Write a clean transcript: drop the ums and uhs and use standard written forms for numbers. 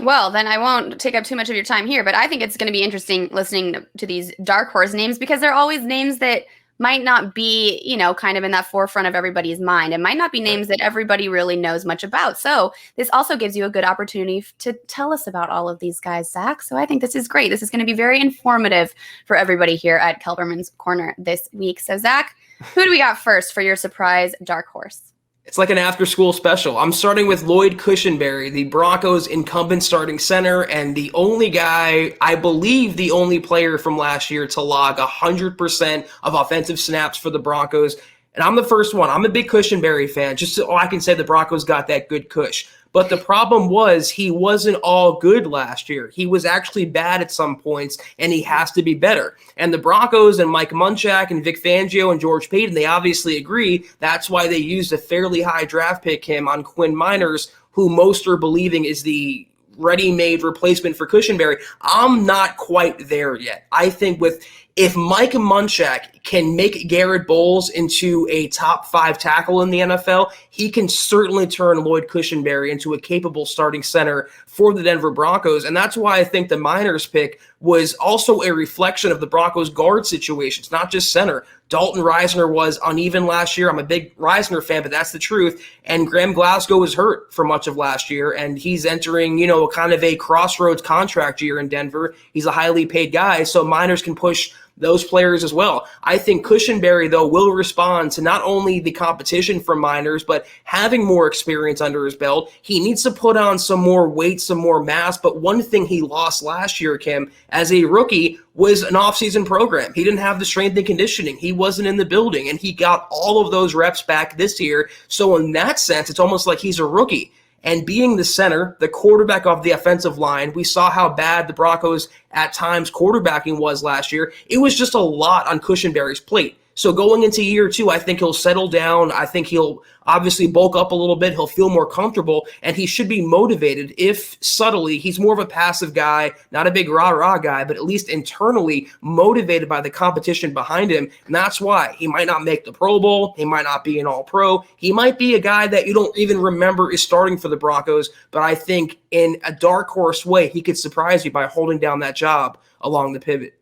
Well, then I won't take up too much of your time here, but I think it's going to be interesting listening to these dark horse names because they're always names that might not be, kind of in that forefront of everybody's mind. It might not be names that everybody really knows much about. So this also gives you a good opportunity to tell us about all of these guys, Zach. So I think this is great. This is going to be very informative for everybody here at Kelberman's Corner this week. So Zach, who do we got first for your surprise dark horse? It's like an after-school special. I'm starting with Lloyd Cushenberry, the Broncos' incumbent starting center, and the only guy, I believe the only player from last year to log 100% of offensive snaps for the Broncos. And I'm the first one. I'm a big Cushenberry fan, just so I can say the Broncos got that good Cush. But the problem was he wasn't all good last year. He was actually bad at some points, and he has to be better. And the Broncos and Mike Munchak and Vic Fangio and George Paton, they obviously agree. That's why they used a fairly high draft pick him on Quinn Miners, who most are believing is the ready-made replacement for Cushenberry. I'm not quite there yet. I think if Mike Munchak can make Garrett Bowles into a top 5 tackle in the NFL, he can certainly turn Lloyd Cushenberry into a capable starting center for the Denver Broncos. And that's why I think the Miners pick was also a reflection of the Broncos guard situations, not just center. Dalton Reisner was uneven last year. I'm a big Reisner fan, but that's the truth. And Graham Glasgow was hurt for much of last year, and he's entering, kind of a crossroads contract year in Denver. He's a highly paid guy, so Miners can push those players as well. I think Cushenberry, though, will respond to not only the competition from Miners, but having more experience under his belt. He needs to put on some more weight, some more mass. But one thing he lost last year, Kim, as a rookie, was an offseason program. He didn't have the strength and conditioning. He wasn't in the building, and he got all of those reps back this year. So in that sense, it's almost like he's a rookie. And being the center, the quarterback of the offensive line, we saw how bad the Broncos at times quarterbacking was last year. It was just a lot on Cushenberry's plate. So going into year 2, I think he'll settle down. I think he'll obviously bulk up a little bit. He'll feel more comfortable, and he should be motivated if subtly he's more of a passive guy, not a big rah-rah guy, but at least internally motivated by the competition behind him. And that's why he might not make the Pro Bowl. He might not be an All-Pro. He might be a guy that you don't even remember is starting for the Broncos, but I think in a dark horse way, he could surprise you by holding down that job along the pivot.